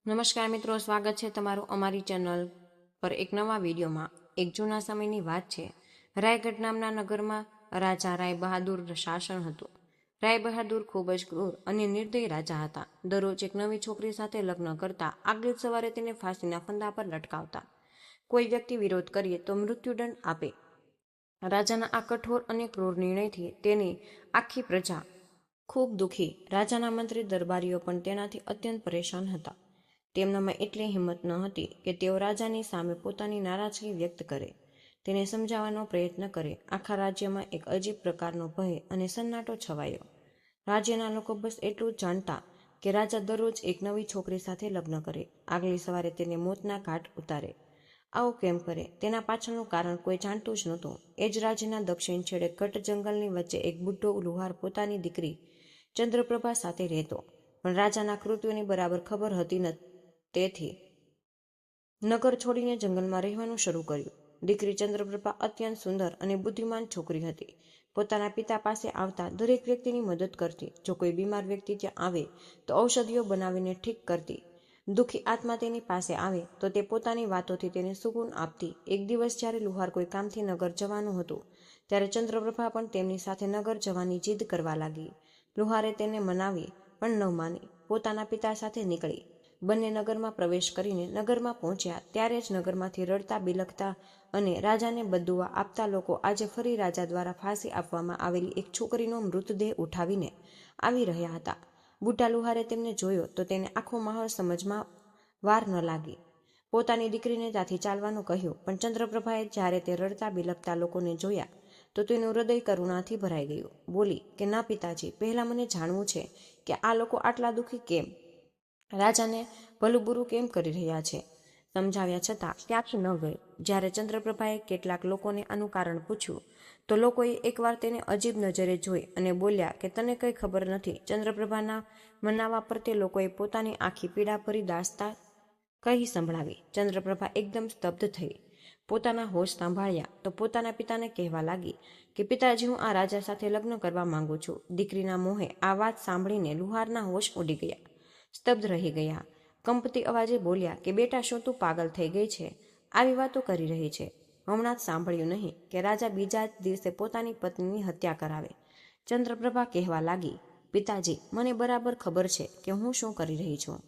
નમસ્કાર મિત્રો, સ્વાગત છે તમારું અમારી ચેનલ પર એક નવા વિડીયોમાં। એક જૂના સમયની વાત છે। રાયગઢ નામના નગરમાં રાજા રાય બહાદુર શાસન હતું। રાય બહાદુર ખૂબ જ ક્રૂર અને નિર્દય રાજા હતા। દરરોજ એક નવી છોકરી સાથે લગ્ન કરતા, આગલી જ સવારે તેને ફાંસીના ફંદા પર લટકાવતા। કોઈ વ્યક્તિ વિરોધ કરીએ તો મૃત્યુદંડ આપે। રાજાના આ કઠોર અને ક્રૂર નિર્ણયથી તેની આખી પ્રજા ખૂબ દુઃખી। રાજાના મંત્રી દરબારીઓ પણ તેનાથી અત્યંત પરેશાન હતા। તેમનામાં એટલી હિંમત ન હતી કે તેઓ રાજાની સામે પોતાની નારાજગી વ્યક્ત કરે, તેને સમજાવવાનો પ્રયત્ન કરે। આખા રાજ્યમાં એક અજીબ પ્રકારનો ભય અને સન્નાટો છવાયો। રાજ્યના લોકો બસ એટલું જ જાણતા કે રાજા દરરોજ એક નવી છોકરી સાથે લગ્ન કરે, આગલી સવારે તેને મોતના ઘાટ ઉતારે। આવું કેમ કરે, તેના પાછળનું કારણ કોઈ જાણતું જ નહોતું। એ જ રાજ્યના દક્ષિણ છેડે ઘટ્ટ જંગલની વચ્ચે એક બુઢો લુહાર પોતાની દીકરી ચંદ્રપ્રભા સાથે રહેતો, પણ રાજાના કૃત્યોની બરાબર ખબર હતી ન, તેથી નગર છોડીને જંગલમાં રહેવાનું શરૂ કર્યું। દીકરી ચંદ્રપ્રભા અત્યંત સુંદર અને બુદ્ધિમાન છોકરી હતી। પોતાના પિતા પાસે આવતા દરેક વ્યક્તિની મદદ કરતી। જો કોઈ બીમાર વ્યક્તિ ત્યાં આવે તો ઔષધિઓ બનાવીને ઠીક કરતી। દુઃખી આત્મા તેની પાસે આવે તો તે પોતાની વાતોથી તેને સુકૂન આપતી। એક દિવસ જ્યારે લુહાર કોઈ કામથી નગર જવાનું હતું, ત્યારે ચંદ્રપ્રભા પણ તેમની સાથે નગર જવાની જીદ કરવા લાગી। લુહારે તેને મનાવી પણ ન માની, પોતાના પિતા સાથે નીકળી। બંને નગરમાં પ્રવેશ કરીને નગરમાં પહોંચ્યા ત્યારે જ નગરમાંથી રડતા બિલખતા અને રાજાને બદદુઆ આપતા લોકો આજે ફરી રાજા દ્વારા ફાંસી આપવામાં આવેલી એક છોકરીનો મૃતદેહ ઉઠાવીને આવી રહ્યા હતા। બુઢા લુહારે તેમને જોયો તો તેને આખો માહોલ સમજમાં વાર ન લાગી। પોતાની દીકરીને ત્યાંથી ચાલવાનું કહ્યું, પણ ચંદ્રપ્રભાએ જ્યારે તે રડતા બિલખતા લોકોને જોયા તો તેનું હૃદય કરુણાથી ભરાઈ ગયું। બોલી કે ના પિતાજી, પહેલા મને જાણવું છે કે આ લોકો આટલા દુઃખી કેમ, રાજાને ભલું બુરું કેમ કરી રહ્યા છે। સમજાવ્યા છતાં ત્યાંથી ન ગઈ। જ્યારે ચંદ્રપ્રભાએ કેટલાક લોકોને આનું કારણ પૂછ્યું તો લોકોએ એકવાર તેને અજીબ નજરે જોઈ અને બોલ્યા કે તને કંઈ ખબર નથી। ચંદ્રપ્રભાના મનાવવા પર તે લોકોએ પોતાની આખી પીડા ભરી દાસ્તા કહી સંભળાવી। ચંદ્રપ્રભા એકદમ સ્તબ્ધ થઈ। પોતાના હોશ સંભાળ્યા તો પોતાના પિતાને કહેવા લાગી કે પિતાજી, હું આ રાજા સાથે લગ્ન કરવા માંગુ છું। દીકરીના મોહે આ વાત સાંભળીને લુહારના હોશ ઉડી ગયા, સ્તબ્ધ રહી ગયા। કંપતી અવાજે બોલ્યા કે બેટા, શું તું પાગલ થઈ ગઈ છે? આવી વાતો કરી રહી છે? હમણાં જ સાંભળ્યું નહીં કે રાજા બીજા જ દિવસે પોતાની પત્નીની હત્યા કરાવે? ચંદ્રપ્રભા કહેવા લાગી, પિતાજી, મને બરાબર ખબર છે કે હું શું કરી રહી છું।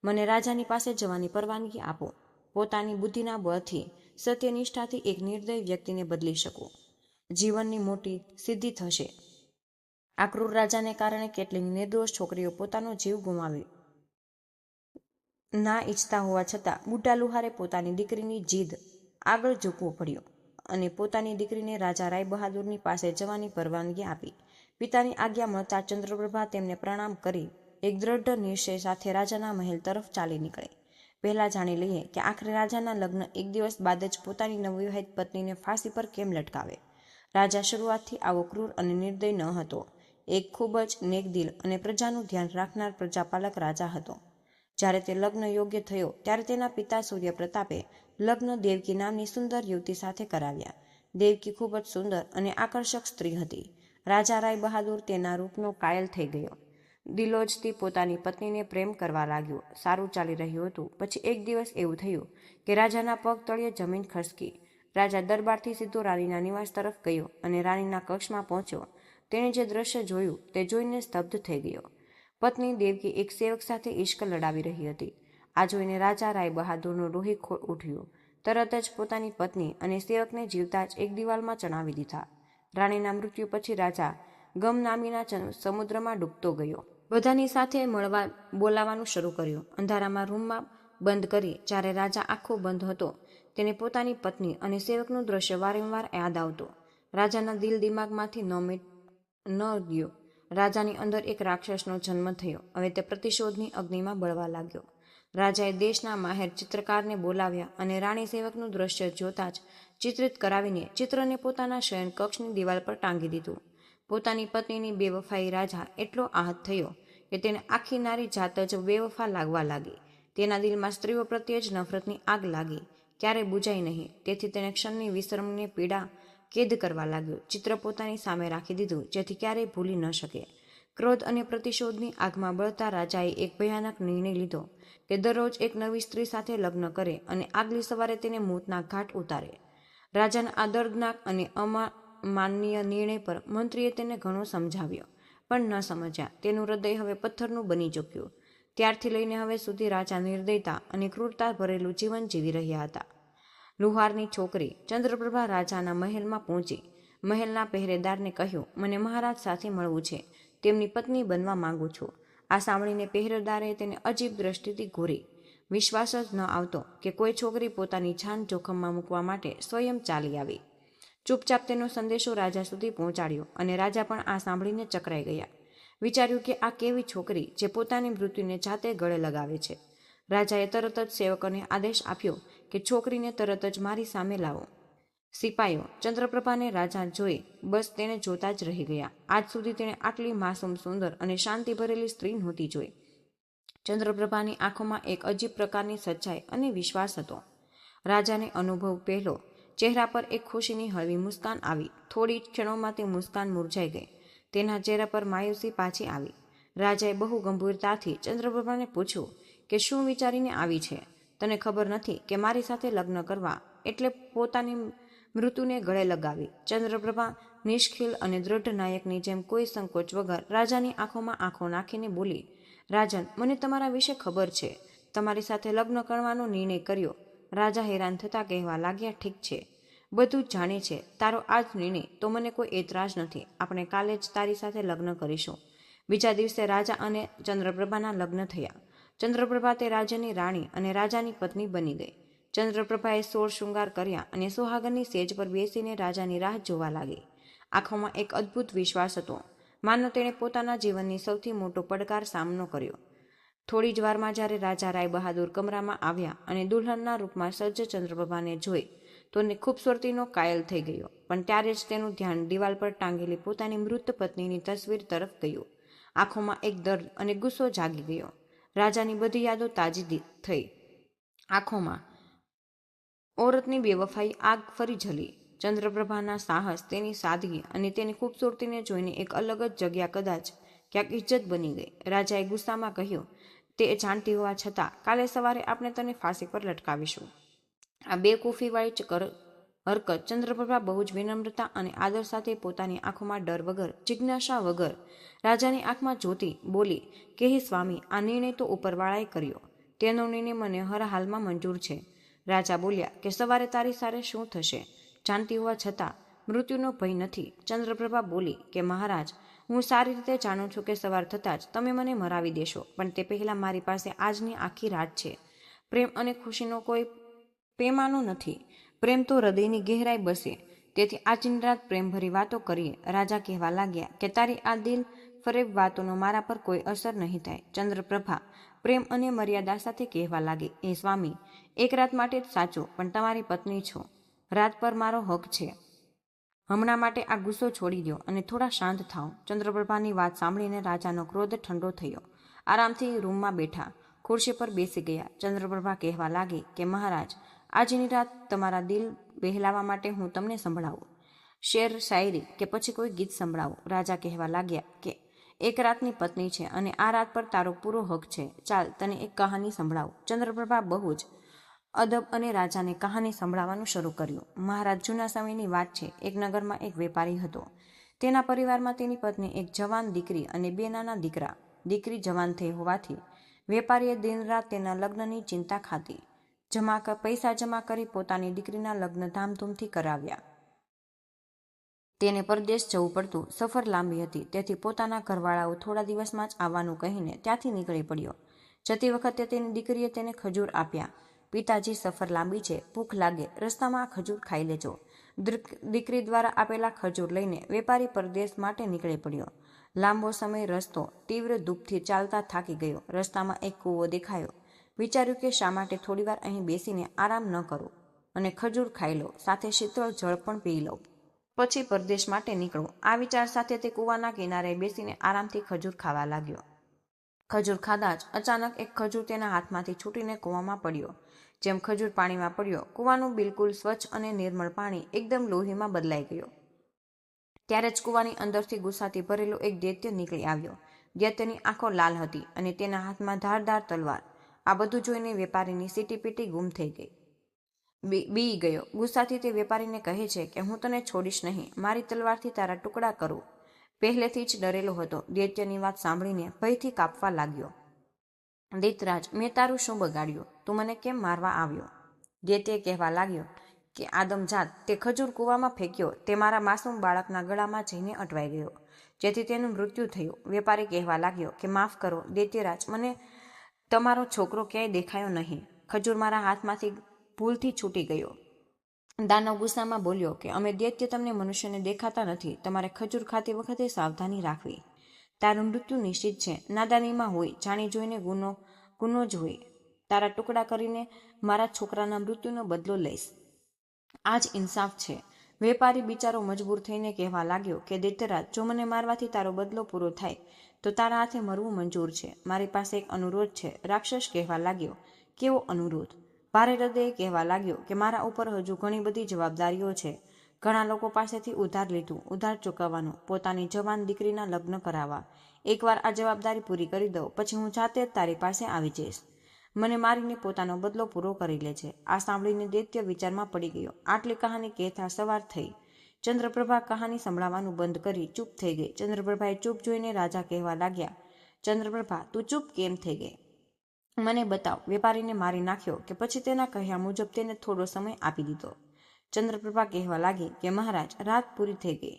મને રાજાની પાસે જવાની પરવાનગી આપો। પોતાની બુદ્ધિના બળથી, સત્યનિષ્ઠાથી એક નિર્દય વ્યક્તિને બદલી શકું। જીવનની મોટી સિદ્ધિ થશે। આ ક્રૂર રાજાને કારણે કેટલીક નિર્દોષ છોકરીઓ પોતાનો જીવ ગુમાવી ના ઈચ્છતા હોવા છતાં બુઢા લુહારે પોતાની દીકરીની જીદ આગળ ઝૂકવું પડ્યું અને પોતાની દીકરીને રાજા રાય બહાદુરની પાસે જવાની પરવાનગી આપી। પિતાની આજ્ઞા મળતા ચંદ્રપ્રભા તેમને પ્રણામ કરી એક દ્રઢ નિશ્ચય સાથે રાજાના મહેલ તરફ ચાલી નીકળી। પહેલા જાણી લઈએ કે આખરે રાજાના લગ્ન એક દિવસ બાદ જ પોતાની નવવિવાહિત પત્નીને ફાંસી પર કેમ લટકાવે। રાજા શરૂઆતથી આવો ક્રૂર અને નિર્દય ન હતો। એક ખૂબ જ નેકદિલ અને પ્રજાનું ધ્યાન રાખનાર પ્રજાપાલક રાજા હતો। જ્યારે તે લગ્ન યોગ્ય થયો ત્યારે તેના પિતા સૂર્યપ્રતાપે લગ્ન દેવકી નામની સુંદર યુવતી સાથે કરાવ્યા। દેવકી ખૂબ જ સુંદર અને આકર્ષક સ્ત્રી હતી। રાજા રાય બહાદુર તેના રૂપનો કાયલ થઈ ગયો। દિલોજથી પોતાની પત્નીને પ્રેમ કરવા લાગ્યો। સારું ચાલી રહ્યું હતું, પછી એક દિવસ એવું થયું કે રાજાના પગ તળિયે જમીન ખસકી। રાજા દરબારથી સીધો રાણીના નિવાસ તરફ ગયો અને રાણીના કક્ષમાં પહોંચ્યો। તેણે જે દ્રશ્ય જોયું તે જોઈને સ્તબ્ધ થઈ ગયો। પત્ની દેવકી એક સેવક સાથે ઇશ્ક લડાવી રહી હતી। આ જોઈને રાજા રાય બહાદુરનું લોહી ઉઠ્યું। તરત જ પોતાની પત્ની અને સેવકને જીવતા જ એક દિવાલમાં ચણાવી દીધા। રાણીના મૃત્યુ પછી રાજા ગમનામીના સમુદ્રમાં ડૂબતો ગયો। બધાની સાથે મળવા બોલાવાનું શરૂ કર્યું। અંધારામાં રૂમમાં બંધ કરી જ્યારે રાજા આંખો બંધ હતો, તેને પોતાની પત્ની અને સેવકનું દ્રશ્ય વારંવાર યાદ આવતું। રાજાના દિલ દિમાગમાંથી ન ગયું। રાજાની અંદર એક રાક્ષસનો જન્મ થયો। હવે તે પ્રતિશોધની અગ્નિમાં બળવા લાગ્યો। રાજાએ દેશના માહેર ચિત્રકારને બોલાવ્યા અને રાણી સેવકનું દ્રશ્ય જોતા જ ચિત્રિત કરાવીને ચિત્રને પોતાના શયન કક્ષની દિવાલ પર ટાંગી દીધું। પોતાની પત્નીની બેવફાઈ રાજા એટલો આહત થયો કે તેને આખી નારી જાત જ બેવફા લાગવા લાગી। તેના દિલમાં સ્ત્રીઓ પ્રત્યે જ નફરતની આગ લાગી, ક્યારેય બુઝાઈ નહીં। તેથી તેણે ક્ષણની વિશ્રમને પીડા કેદ કરવા લાગ્યો। ચિત્ર પોતાની સામે રાખી દીધું જેથી ક્યારેય ભૂલી ન શકે। ક્રોધ અને પ્રતિશોધની આગમાં બળતા રાજાએ એક ભયાનક નિર્ણય લીધો કે દરરોજ એક નવી સ્ત્રી સાથે લગ્ન કરે અને આગલી સવારે તેને મોતના ઘાટ ઉતારે. રાજાના આ દર્દનાક અને અમાનનીય નિર્ણય પર મંત્રીએ તેને ઘણો સમજાવ્યો, પણ ન સમજ્યા. તેનું હૃદય હવે પથ્થરનું બની ચૂક્યું. ત્યારથી લઈને હવે સુધી રાજા નિર્દયતા અને ક્રૂરતા ભરેલું જીવન જીવી રહ્યા હતા. લુહારની છોકરી ચંદ્રપ્રભા રાજાના મહેલમાં પહોંચી. મહેલના પહેરેદારને કહ્યું, મને મહારાજ સાથે મળવું છે. તેમની પત્ની બનવા માંગુ છું. આ સાંભળીને પહેરેદારે તેને અજીબ દ્રષ્ટિથી ઘૂરી. વિશ્વાસ જ ન આવતો કે કોઈ છોકરી પોતાની જાન જોખમમાં મૂકવા માટે સ્વયં ચાલી આવી. ચૂપચાપ તેનો સંદેશો રાજા સુધી પહોંચાડ્યો અને રાજા પણ આ સાંભળીને ચકરાઈ ગયા. વિચાર્યું કે આ કેવી છોકરી જે પોતાની મૃત્યુને જાતે ગળે લગાવે છે. રાજાએ તરત જ સેવકોને આદેશ આપ્યો કે છોકરીને તરત જ મારી સામે લાવો. સિપાઈઓ ચંદ્રપ્રભાને રાજા જોઈ બસ તેને જોતા જ રહી ગયા. આજ સુધી તેણે આટલી માસૂમ, સુંદર અને શાંતિ ભરેલી સ્ત્રી નહોતી જોઈ. ચંદ્રપ્રભાની આંખોમાં એક અજીબ પ્રકારની સચ્ચાઈ અને વિશ્વાસ હતો. રાજાને અનુભવ પહેલો ચહેરા પર એક ખુશીની હળવી મુસ્કાન આવી. થોડી ક્ષણોમાં તે મુસ્કાન મુરઝાઈ ગઈ. તેના ચહેરા પર માયુસી પાછી આવી. રાજાએ બહુ ગંભીરતાથી ચંદ્રપ્રભાને પૂછ્યું કે શું વિચારીને આવી છે? તને ખબર નથી કે મારી સાથે લગ્ન કરવા એટલે પોતાની મૃત્યુને ગળે લગાવી? ચંદ્રપ્રભા નિષ્ખિલ અને દ્રઢ નાયકની જેમ કોઈ સંકોચ વગર રાજાની આંખોમાં આંખો નાખીને બોલી, રાજન, મને તમારા વિશે ખબર છે. તમારી સાથે લગ્ન કરવાનો નિર્ણય કર્યો. રાજા હેરાન થતા કહેવા લાગ્યા, ઠીક છે, બધું જ જાણે છે. તારો આ જ નિર્ણય તો મને કોઈ એતરાજ નથી. આપણે કાલે જ તારી સાથે લગ્ન કરીશું. બીજા દિવસે રાજા અને ચંદ્રપ્રભાના લગ્ન થયા. ચંદ્રપ્રભા તે રાજ્યની રાણી અને રાજાની પત્ની બની ગઈ. ચંદ્રપ્રભાએ સોળ શૃંગાર કર્યા અને સુહાગનની સેજ પર બેસીને રાજાની રાહ જોવા લાગી. આંખોમાં એક અદ્ભુત વિશ્વાસ હતો, માનો તેણે પોતાના જીવનની સૌથી મોટો પડકાર સામનો કર્યો. થોડી જ વારમાં જ્યારે રાજા રાય બહાદુર કમરામાં આવ્યા અને દુલ્હનના રૂપમાં સજ્જ ચંદ્રપ્રભાને જોઈ તો ખૂબસૂરતીનો કાયલ થઈ ગયો. પણ ત્યારે જ તેનું ધ્યાન દિવાલ પર ટાંગેલી પોતાની મૃત પત્નીની તસવીર તરફ ગયું. આંખોમાં એક દર્દ અને ગુસ્સો જાગી ગયો. રાજાની બધી યાદો તાજી થઈ. આંખોમાં ઓરતની બેવફાઈ આગ ફરી ઝલી. ચંદ્રપ્રભાના સાહસ, તેની સાદગી અને તેની ખૂબસૂરતીને જોઈને એક અલગ જ જગ્યા કદાચ ક્યાંક ઇજ્જત બની ગઈ. રાજાએ ગુસ્સામાં કહ્યું, તે જાણતી હોવા છતાં કાલે સવારે આપણે તને ફાંસી પર લટકાવીશું. આ બેકૂફીવાળી હરકત ચંદ્રપ્રભા બહુ જ વિનમ્રતા અને આદર સાથે પોતાની આંખોમાં ડર વગર, જિજ્ઞાસા વગર રાજાની આંખમાં જોતી બોલી કે હે સ્વામી, આ નિર્ણય તો ઉપરવાળાએ કર્યો. તેનો નિર્ણય મને હર હાલમાં મંજૂર છે. રાજા બોલ્યા કે સવારે તારી સાથે શું થશે જાણતી હોવા છતાં મૃત્યુનો ભય નથી. ચંદ્રપ્રભા બોલી કે મહારાજ, હું સારી રીતે જાણું છું કે સવાર થતાં જ તમે મને મરાવી દેશો, પણ તે પહેલાં મારી પાસે આજની આખી રાત છે. પ્રેમ અને ખુશીનો કોઈ પેમાનો નથી. પ્રેમ તો હૃદયની ગહેરાઈ બસે. તેથી આજની રાત પ્રેમભરી વાતો કરીએ. રાજા કહેવા લાગ્યા કે તારી આ દિલ ફરેબ વાતોનો મારા પર કોઈ અસર નહીં થાય. ચંદ્રપ્રભા પ્રેમ અને મર્યાદા સાથે કહેવા લાગી, એ સ્વામી, એક રાત માટે જ સાચું, પણ તમારી પત્ની છો. રાત પર મારો હક છે. હમણાં માટે આ ગુસ્સો છોડી દો અને થોડા શાંત થાઓ. ચંદ્રપ્રભાની વાત સાંભળીને રાજાનો ક્રોધ ઠંડો થયો. આરામથી રૂમમાં બેઠા, ખુરશી પર બેસી ગયા. ચંદ્રપ્રભા કહેવા લાગી કે મહારાજ, આજની રાત તમારા દિલ બહેલાવા માટે હું તમને સંભળાવું. શેર, શાયરી કે પછી કોઈ ગીત સંભળાવું. રાજા કહેવા લાગ્યા કે એક રાતની પત્ની છે અને આ રાત પર તારો પૂરો હક છે. ચાલ, તને એક કહાની સંભળાવું. ચંદ્રપ્રભા બહુ જ અદબ અને રાજાને કહાની સંભળાવવાનું શરૂ કર્યું. મહારાજ, જૂના સમયની વાત છે. એક નગરમાં એક વેપારી હતો. તેના પરિવારમાં તેની પત્ની, એક જવાન દીકરી અને બે નાના દીકરા. દીકરી જવાન થઈ હોવાથી વેપારીએ દિનરાત તેના લગ્નની ચિંતા ખાધી. પૈસા જમા કરી પોતાની દીકરીના લગ્ન ધામધૂમથી કરાવ્યા. તેને પરદેશ જવું પડતું. સફર લાંબી હતી, તેથી પોતાના ઘરવાળાઓ થોડા દિવસમાં જ આવવાનું કહીને ત્યાંથી નીકળી પડ્યો. જતી વખતે તેની દીકરીએ તેને ખજૂર આપ્યા. પિતાજી, સફર લાંબી છે, ભૂખ લાગે, રસ્તામાં આ ખજૂર ખાઈ લેજો. દીકરી દ્વારા આપેલા ખજૂર લઈને વેપારી પરદેશ માટે નીકળી પડ્યો. લાંબો સમય રસ્તો. તીવ્ર ધૂપથી ચાલતા થાકી ગયો. રસ્તામાં એક કૂવો દેખાયો. વિચાર્યું કે શા માટે થોડીવાર અહીં બેસીને આરામ ન કરું અને ખજૂર ખાઈ લઉં, સાથે શીતળ જળ પણ પી લઉં, પછી પરદેશ માટે નીકળું. આ વિચાર સાથે તે કૂવાના કિનારે બેસીને આરામથી ખજૂર ખાવા લાગ્યો. ખજૂર ખાધા જ અચાનક એક ખજૂર તેના હાથમાંથી છૂટીને કૂવામાં પડ્યો. જેમ ખજૂર પાણીમાં પડ્યો, કૂવાનું બિલકુલ સ્વચ્છ અને નિર્મળ પાણી એકદમ લોહીમાં બદલાઈ ગયો. ત્યારે જ કૂવાની અંદરથી ગુસ્સાથી ભરેલો એક દૈત્ય નીકળી આવ્યો. દૈત્યની આંખો લાલ હતી અને તેના હાથમાં ધારદાર તલવાર. આ બધું જોઈને વેપારીની સીટીપીટી ગુમ થઈ ગઈ. બી ગયો. ગુસ્સાથી તે વેપારીને કહે છે કે હું તને છોડીશ નહીં, મારી તલવારથી તારા ટુકડા કરું. પહેલેથી જ ડરેલો હતો. દૈત્યની વાત સાંભળીને ભયથી કાપવા લાગ્યો. દૈત્યરાજ, મેં તારું શું બગાડ્યું? તું મને કેમ મારવા આવ્યો? દૈત્ય કહેવા લાગ્યો કે આદમજાત, તે ખજૂર કૂવામાં ફેંક્યો તે મારા માસૂમ બાળકના ગળામાં જઈને અટવાઈ ગયો, જેથી તેનું મૃત્યુ થયું. વેપારી કહેવા લાગ્યો કે માફ કરો દૈત્યરાજ, મને તમારો છોકરો ક્યાંય દેખાયો નહીં. ખજૂર મારા હાથમાંથી ભૂલથી છૂટી ગયો. દાનવ ગુસ્સામાં બોલ્યો કે અમે દૈત્ય તમને મનુષ્યને દેખાતા નથી. તમારે ખજૂર ખાતી વખતે સાવધાની રાખવી. તારું મૃત્યુ નિશ્ચિત છે. નાદાનીમાં હોય, જાણી જોઈને ગુનો જ હોય. તારા ટુકડા કરીને મારા છોકરાના મૃત્યુનો બદલો લઈશ. આ જ ઇન્સાફ છે. વેપારી બિચારો મજબૂર થઈને કહેવા લાગ્યો કે દૈત્યરાજ, જો મને મારવાથી તારો બદલો પૂરો થાય તો તારા હાથે મરવું મંજૂર છે. મારી પાસે એક અનુરોધ છે. રાક્ષસ કહેવા લાગ્યો, કેવો અનુરોધ? ભારે હૃદયે કહેવા લાગ્યો કે મારા ઉપર હજુ ઘણી બધી જવાબદારીઓ છે. ઘણા લોકો પાસેથી ઉધાર લીધું, ઉધાર ચૂકવવાનું, પોતાની જવાન દીકરીના લગ્ન કરાવવા. એકવાર આ જવાબદારી પૂરી કરી દઉં પછી હું જાતે જ તારી પાસે આવી જઈશ. મને મારીને પોતાનો બદલો પૂરો કરી લે છે. આ સાંભળીને દૈત્ય વિચારમાં પડી ગયો. આટલી કહાની કહેતા સવાર થઈ. ચંદ્રપ્રભા કહાની સંભળાવવાનું બંધ કરી ચૂપ થઈ ગઈ. ચંદ્રપ્રભાએ ચૂપ જોઈને રાજા કહેવા લાગ્યા, ચંદ્રપ્રભા, તું ચૂપ કેમ થઈ ગઈ? મને બતાવ. વેપારીને મારી નાખ્યો કે પછી તેના કહ્યા મુજબ તેને થોડો સમય આપી દીધો? ચંદ્રપ્રભા કહેવા લાગી કે મહારાજ, રાત પૂરી થઈ ગઈ,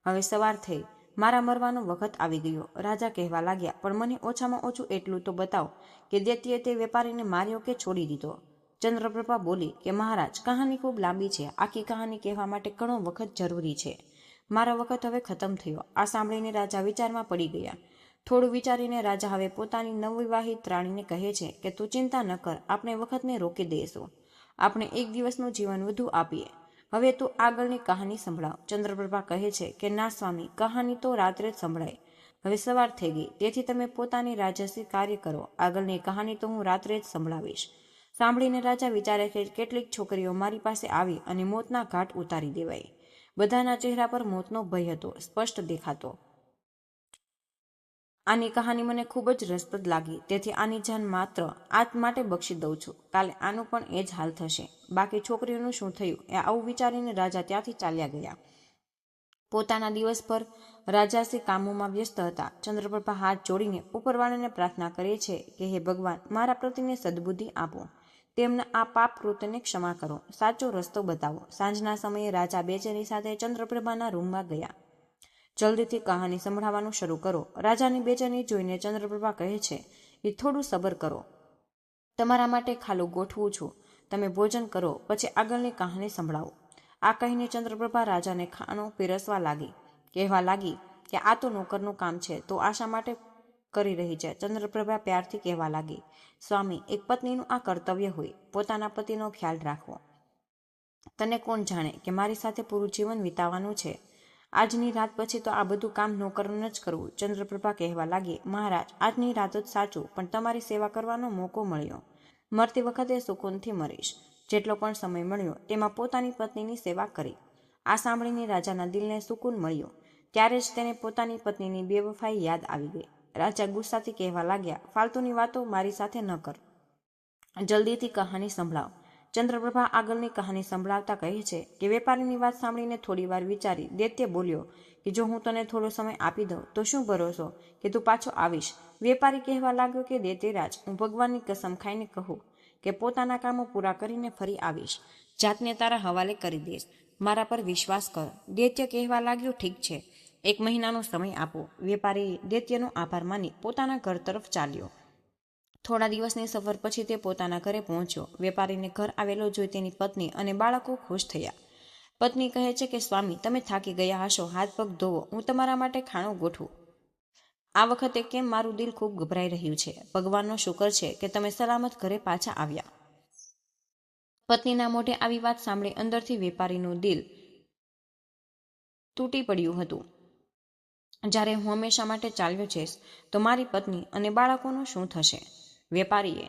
હવે સવાર થઈ, મારા મરવાનો વખત આવી ગયો. રાજા કહેવા લાગ્યા, પણ મને ઓછામાં ઓછું એટલું તો બતાવ કે દૈત્યએ તે વેપારીને માર્યો કે છોડી દીધો? ચંદ્રપ્રભા બોલી કે મહારાજ, કહાની ખૂબ લાંબી છે. આખી કહાની કહેવા માટે ઘણો વખત જરૂરી છે. મારો વખત હવે ખતમ થયો. આ સાંભળીને રાજા વિચારમાં પડી ગયા. થોડું વિચારીને રાજા હવે પોતાની નવવિવાહિત રાણીને કહે છે કે તું ચિંતા ન કર, આપણે વખતને રોકી દઈશું. આપણે એક દિવસનું જીવન વધુ આપીએ. હવે તું આગળની કહાની સંભળાવ. ચંદ્રપ્રભા કહે છે કે ના સ્વામી, કહાની તો રાત્રે જ સંભળાય. હવે સવાર થઈ ગઈ, તેથી તમે પોતાની રાજસી કાર્ય કરો. આગળની કહાની તો હું રાત્રે જ સંભળાવીશ. સાંભળીને રાજા વિચારે કે કેટલીક છોકરીઓ મારી પાસે આવી અને મોતના ઘાટ ઉતારી દેવાય. બધાના ચહેરા પર મોતનો ભય હતો, સ્પષ્ટ દેખાતો. આની કહાની મને ખૂબ જ રસપ્રદ લાગી, તેથી આની જાન માત્ર આજ માટે બક્ષી દઉં છું. કાલે આનું પણ એ જ હાલ થશે. બાકી છોકરીઓનું શું થયું? એ આવું વિચારીને રાજા ત્યાંથી ચાલ્યા ગયા. પોતાના દિવસભર રાજાસી કામોમાં વ્યસ્ત હતા. ચંદ્રપ્રભા હાથ જોડીને ઉપરવાળાને પ્રાર્થના કરે છે કે હે ભગવાન, મારા પ્રતિને સદબુદ્ધિ આપો, તેમના આ પાપ કૃત્યને ક્ષમા કરો, સાચો રસ્તો બતાવો. સાંજના સમયે રાજા બેચેની સાથે ચંદ્રપ્રભાના રૂમમાં ગયા. જલ્દીથી કહાની સંભળાવવાનું શરૂ કરો. રાજાની બેચેની જોઈને ચંદ્રપ્રભા કહે છે કે થોડું સબર કરો, તમારા માટે ખાલું ગોઠવું છું, તમે ભોજન કરો, પછી આગળની કહાની સંભળાવો. આ કહીને ચંદ્રપ્રભા રાજાને ખાણું પીરસવા લાગી. કહેવા લાગી કે આ તો નોકરનું કામ છે, તો આશા માટે કરી રહી છે. ચંદ્રપ્રભા પ્યારથી કહેવા લાગી, સ્વામી, એક પત્નીનું આ કર્તવ્ય હોય, પોતાના પતિનો ખ્યાલ રાખવો. તને કોણ જાણે કે મારી સાથે પૂરું જીવન વિતાવવાનું છે. આજની રાત પછી તો આ બધું કામ નોકરને જ કરવું. ચંદ્રપ્રભા કહેવા લાગી, મહારાજ, આજની રાત જ સાચું, પણ તમારી સેવા કરવાનો મોકો મળ્યો. મરતી વખતે સુકૂનથી મરીશ. જેટલો પણ સમય મળ્યો તેમાં પોતાની પત્નીની સેવા કરી. આ સાંભળીને રાજાના દિલને સુકૂન મળ્યો. ત્યારે જ તેને પોતાની પત્નીની બેવફાઈ યાદ આવી ગઈ. રાજા ગુસ્સાથી કહેવા લાગ્યા, ફાલતુની વાતો મારી સાથે ન કર, જલ્દીથી કહાની સંભળાવ. ચંદ્રપ્રભા આગળની કહાની સંભળાવતા કહે છે કે વેપારીની વાત સાંભળીને થોડી વાર વિચારી દૈત્ય બોલ્યો કે જો હું તને થોડો સમય આપી દઉં તો શું ભરોસો કે તું પાછો આવીશ? વેપારી કહેવા લાગ્યો કે દૈત્યરાજ, હું ભગવાનની કસમ ખાઈને કહું કે પોતાના કામો પૂરા કરીને ફરી આવીશ. જાતને તારા હવાલે કરી દઈશ. મારા પર વિશ્વાસ કર. દૈત્ય કહેવા લાગ્યો, ઠીક છે, 1 મહિનાનો સમય આપો. વેપારી દૈત્યનો આભાર માની પોતાના ઘર તરફ ચાલ્યો. થોડા દિવસની સફર પછી તે પોતાના ઘરે પહોંચ્યો. વેપારીને ઘર આવેલો જોઈ તેની પત્ની અને બાળકો ખુશ થયા. પત્ની કહે છે કે સ્વામી, તમે થાકી ગયા હશો, હાથ પગ ધોવો, હું તમારા માટે ખાણું ગોઠવું. આ વખતે કેમ મારું દિલ ખૂબ ગભરાઈ રહ્યું છે. ભગવાનનો શુકર છે કે તમે સલામત ઘરે પાછા આવ્યા. પત્નીના મોઢે આવી વાત સાંભળી અંદરથી વેપારીનું દિલ તૂટી પડ્યું હતું. જ્યારે હું હંમેશા માટે ચાલ્યો જઈશ તો મારી પત્ની અને બાળકોનું શું થશે? વેપારીએ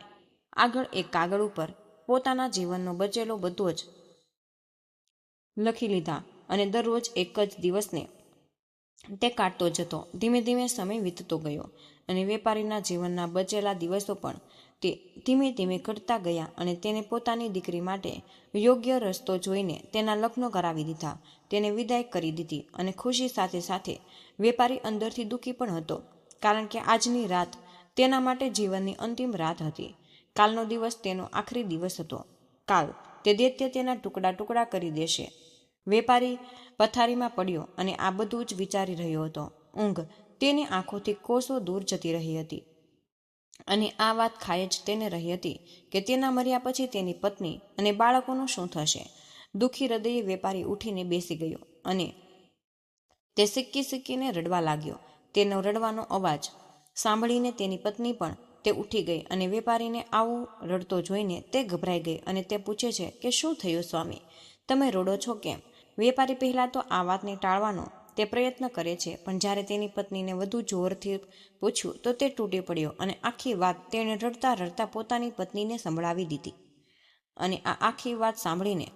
આગળ એક કાગળ ઉપર પોતાના જીવનનો બચેલો બધો જ લખી લીધા અને દરરોજ એક જ દિવસને તે કાઢતો જતો. ધીમે ધીમે સમય વીતતો ગયો. અને વેપારીના જીવનના બચેલા દિવસો પણ તે ધીમે ધીમે ઘટતા ગયા અને તેને પોતાની દીકરી માટે યોગ્ય રસ્તો જોઈને તેના લગ્નો કરાવી દીધા, તેને વિદાય કરી દીધી. અને ખુશી સાથે સાથે વેપારી અંદરથી દુઃખી પણ હતો, કારણ કે આજની રાત તેના માટે જીવનની અંતિમ રાત હતી. કાલનો દિવસ તેનો આખરી દિવસ હતો. કાલ તે દૈત્ય તેના ટુકડા ટુકડા કરી દેશે. વેપારી પથારીમાં પડ્યો અને આ બધું જ વિચારી રહ્યો હતો. ઊંઘ તેની આંખોથી કોસો દૂર જતી રહી હતી અને આ વાત ખાઈ જ તેને રહી હતી કે તેના મર્યા પછી તેની પત્ની અને બાળકોનું શું થશે. દુઃખી હૃદયે વેપારી ઉઠીને બેસી ગયો અને તે સિક્કી સિક્કીને રડવા લાગ્યો. તેનો રડવાનો અવાજ સાંભળીને તેની પત્ની પણ તે ઉઠી ગઈ અને વેપારીને આવું રડતો જોઈને તે ગભરાઈ ગઈ અને તે પૂછે છે કે શું થયું સ્વામી, તમે રડો છો કેમ? વેપારી પહેલાં તો આ વાતને ટાળવાનો તે પ્રયત્ન કરે છે, પણ જ્યારે તેની પત્નીને વધુ જોરથી પૂછ્યું તો તે તૂટી પડ્યો અને આખી વાત તેણે રડતા રડતા પોતાની પત્નીને સંભળાવી દીધી. અને આ આખી વાત સાંભળીને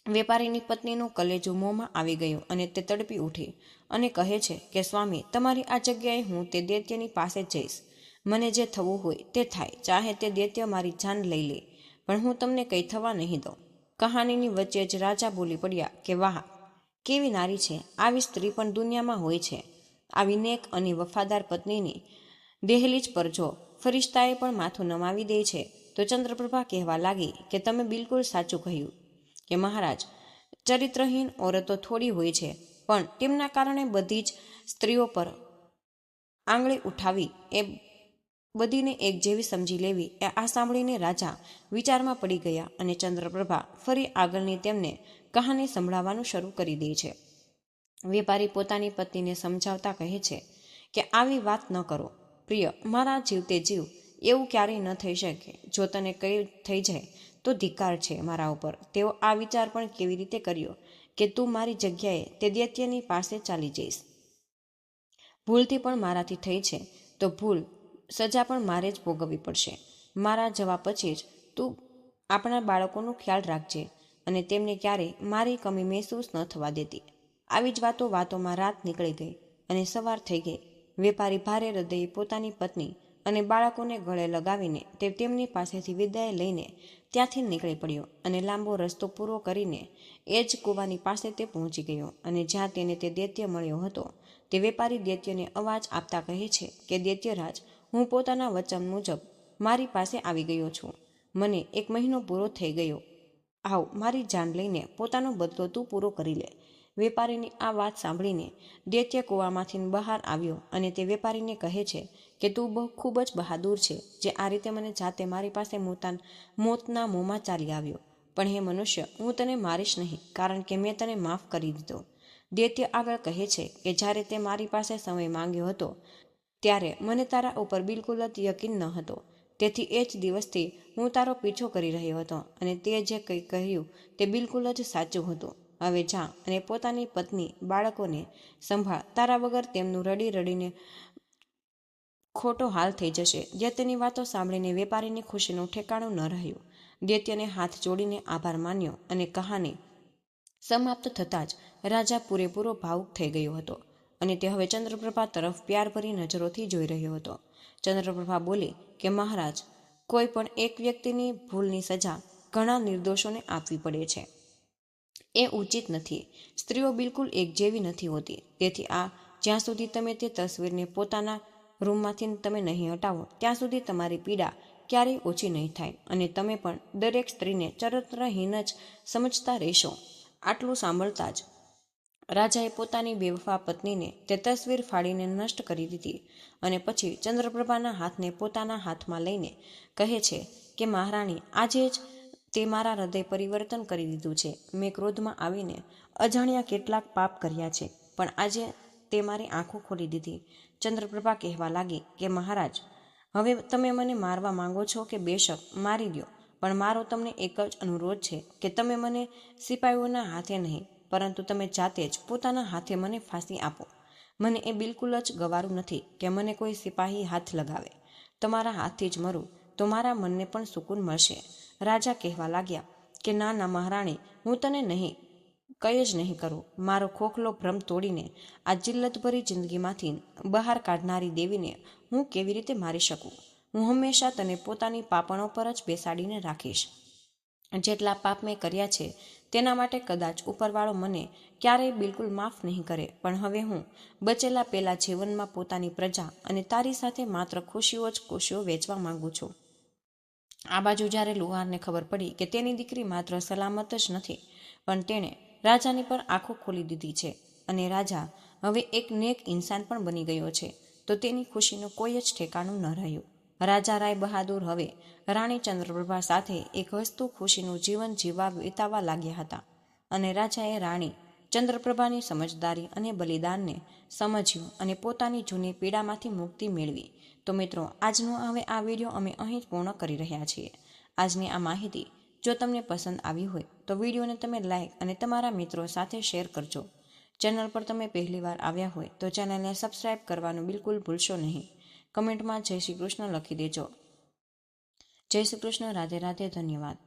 વેપારીની પત્નીનું કલેજું મોંમાં આવી ગયું અને તે તડપી ઉઠી અને કહે છે કે સ્વામી, તમારી આ જગ્યાએ હું તે દૈત્યની પાસે જ જઈશ. મને જે થવું હોય તે થાય, ચાહે તે દૈત્ય મારી જાન લઈ લે, પણ હું તમને કંઈ થવા નહીં દઉં. કહાનીની વચ્ચે જ રાજા બોલી પડ્યા કે વાહ, કેવી નારી છે! આવી સ્ત્રી પણ દુનિયામાં હોય છે. આવી નેક અને વફાદાર પત્નીની દહેલીજ પર જો ફરિશ્તાએ પણ માથું નમાવી દે છે તો ચંદ્રપ્રભા કહેવા લાગી કે તમે બિલકુલ સાચું કહ્યું કે મહારાજ, ચરિત્રહીન ઓરતો થોડી હોય છે, પણ તેમના કારણે બધી જ સ્ત્રીઓ પર આંગળી ઉઠાવી એ બધીને એક જેવી સમજી લેવી. આ સાંભળીને રાજા વિચારમાં પડી ગયા અને ચંદ્રપ્રભા ફરી આગળની તેમને કહાની સંભળાવવાનું શરૂ કરી દે છે. વેપારી પોતાની પત્નીને સમજાવતા કહે છે કે આવી વાત ન કરો પ્રિય, મારા જીવતે જીવ એવું ક્યારેય ન થઈ શકે. જો તને કંઈ થઈ જાય તો ધિક્કાર છે મારા ઉપર. તેઓ આ વિચાર પણ કેવી રીતે કર્યો કે તું મારી જગ્યાએ તે દૈત્યની પાસે ચાલી જઈશ. ભૂલથી પણ મારાથી થઈ છે તો ભૂલ સજા પણ મારે જ ભોગવવી પડશે. મારા જવા પછી જ તું આપણા બાળકોનું ખ્યાલ રાખજે અને તેમને ક્યારેય મારી કમી મહેસૂસ ન થવા દેતી. આવી જ વાતોમાં રાત નીકળી ગઈ અને સવાર થઈ ગઈ. વેપારી ભારે હૃદયે પોતાની પત્ની અને બાળકોને ગળે લગાવીને તે તેમની પાસેથી વિદાય લઈને ત્યાંથી નીકળી પડ્યો અને લાંબો રસ્તો પૂરો કરીને એ જ કૂવાની પાસે તે પહોંચી ગયો અને જ્યાં તેને તે દૈત્ય મળ્યો હતો. તે વેપારી દૈત્યને અવાજ આપતા કહે છે કે દૈત્યરાજ, હું પોતાના વચન મુજબ મારી પાસે આવી ગયો છું. મને 1 મહિનો પૂરો થઈ ગયો. આવ, મારી જાન લઈને પોતાનો બદલો તું પૂરો કરી લે. વેપારીની આ વાત સાંભળીને દૈત્ય કૂવામાંથી બહાર આવ્યો અને તે વેપારીને કહે છે કે તું ખૂબ જ બહાદુર છે, જે આ રીતે મને જાતે મારી પાસે મોતના મોંમાં ચાલી આવ્યો. પણ હે મનુષ્ય, હું તને મારીશ નહીં, કારણ કે મેં તને માફ કરી દીધો. દૈત્ય આગળ કહે છે કે જ્યારે તે મારી પાસે સમય માંગ્યો હતો ત્યારે મને તારા ઉપર બિલકુલ જ યકીન ન હતો. તેથી એ જ દિવસથી હું તારો પીછો કરી રહ્યો હતો અને તે જે કંઈ કહ્યું તે બિલકુલ જ સાચું હતું. હવે જા અને પોતાની પત્ની બાળકોને સંભાળ. તારા વગર તેમનું રડી રડીને ખોટો હાલ થઈ જશે. દૈત્યની વાતો સાંભળીને વેપારીની ખુશીનું ઠેકાણું ન રહ્યું. દૈત્યને હાથ જોડીને આભાર માન્યો અને કહાની સમાપ્ત થતાં જ રાજા પૂરેપૂરો ભાવુક થઈ ગયો હતો અને તે હવે ચંદ્રપ્રભા તરફ પ્યારભરી નજરોથી જોઈ રહ્યો હતો. ચંદ્રપ્રભા બોલી કે મહારાજ, કોઈ પણ એક વ્યક્તિની ભૂલની સજા ઘણા નિર્દોષોને આપવી પડે છે. એ ઉચિત નથી. સ્ત્રીઓ બિલકુલ એક જેવી નથી હોતી. તેથી જ્યાં સુધી તમે તે તસવીરને પોતાના રૂમમાંથી તમે નહીં હટાવો ત્યાં સુધી તમારી પીડા ક્યારેય ઓછી નહીં થાય અને તમે પણ દરેક સ્ત્રીને ચરિત્રહીન જ સમજતા રહેશો. આટલું સાંભળતા જ રાજાએ પોતાની બેવફા પત્નીને તે તસવીર ફાડીને નષ્ટ કરી દીધી અને પછી ચંદ્રપ્રભાના હાથને પોતાના હાથમાં લઈને કહે છે કે મહારાણી, આજે જ તે મારા હૃદય પરિવર્તન કરી દીધું છે. મેં ક્રોધમાં આવીને અજાણ્યા કેટલાક પાપ કર્યા છે, પણ આજે તે મારી આંખો ખોલી દીધી. ચંદ્રપ્રભા કહેવા લાગી કે મહારાજ, હવે તમે મને મારવા માંગો છો કે બેશક મારી દો, પણ મારો તમને એક જ અનુરોધ છે કે તમે મને સિપાઈઓના હાથે નહીં, પરંતુ તમે જાતે જ પોતાના હાથે મને ફાંસી આપો. મને એ બિલકુલ જ ગવારું નથી કે મને કોઈ સિપાહી હાથ લગાવે. તમારા હાથથી જ મરું તો મારા મનને પણ સુકૂન મળશે. રાજા કહેવા લાગ્યા કે ના ના મહારાણી, હું તને નહીં કંઈ જ નહીં કરું. મારો ખોખલો ભ્રમ તોડીને આ જિલ્લતભરી જિંદગીમાંથી બહાર કાઢનારી દેવીને હું કેવી રીતે મારી શકું? હું હંમેશા તને પોતાની પાપણો પર જ બેસાડીને રાખીશ. જેટલા પાપ મેં કર્યા છે તેના માટે કદાચ ઉપરવાળો મને ક્યારેય બિલકુલ માફ નહીં કરે, પણ હવે હું બચેલા પેલા જીવનમાં પોતાની પ્રજા અને તારી સાથે માત્ર ખુશીઓ જ ખુશીઓ વેચવા માંગુ છું. આ બાજુ જ્યારે લુહારને ખબર પડી કે તેની દીકરી માત્ર સલામત જ નથી, પણ તેણે રાજાની પર આંખો ખોલી દીધી છે અને રાજા હવે એક નેક ઇન્સાન પણ બની ગયો છે, તો તેની ખુશીનું કોઈ જ ઠેકાણું ન રહ્યું. રાજા રાય બહાદુર હવે રાણી ચંદ્રપ્રભા સાથે એક હસતું ખુશીનું જીવન વિતાવવા લાગ્યા હતા અને રાજાએ રાણી ચંદ્રપ્રભાની સમજદારી અને બલિદાનને સમજ્યું અને પોતાની જૂની પીડામાંથી મુક્તિ મેળવી. તો મિત્રો, આજનો હવે આ વિડીયો અમે અહીં જ પૂર્ણ કરી રહ્યા છીએ. આજની આ માહિતી જો તમને પસંદ આવી હોય તો વિડીયોને તમે લાઈક અને તમારા મિત્રો સાથે શેર કરજો. ચેનલ પર તમે પહેલીવાર આવ્યા હોય તો ચેનલને સબસ્ક્રાઈબ કરવાનું બિલકુલ ભૂલશો નહીં. કમેન્ટમાં જય શ્રી કૃષ્ણ લખી દેજો. જય શ્રી કૃષ્ણ. રાધે રાધે. ધન્યવાદ.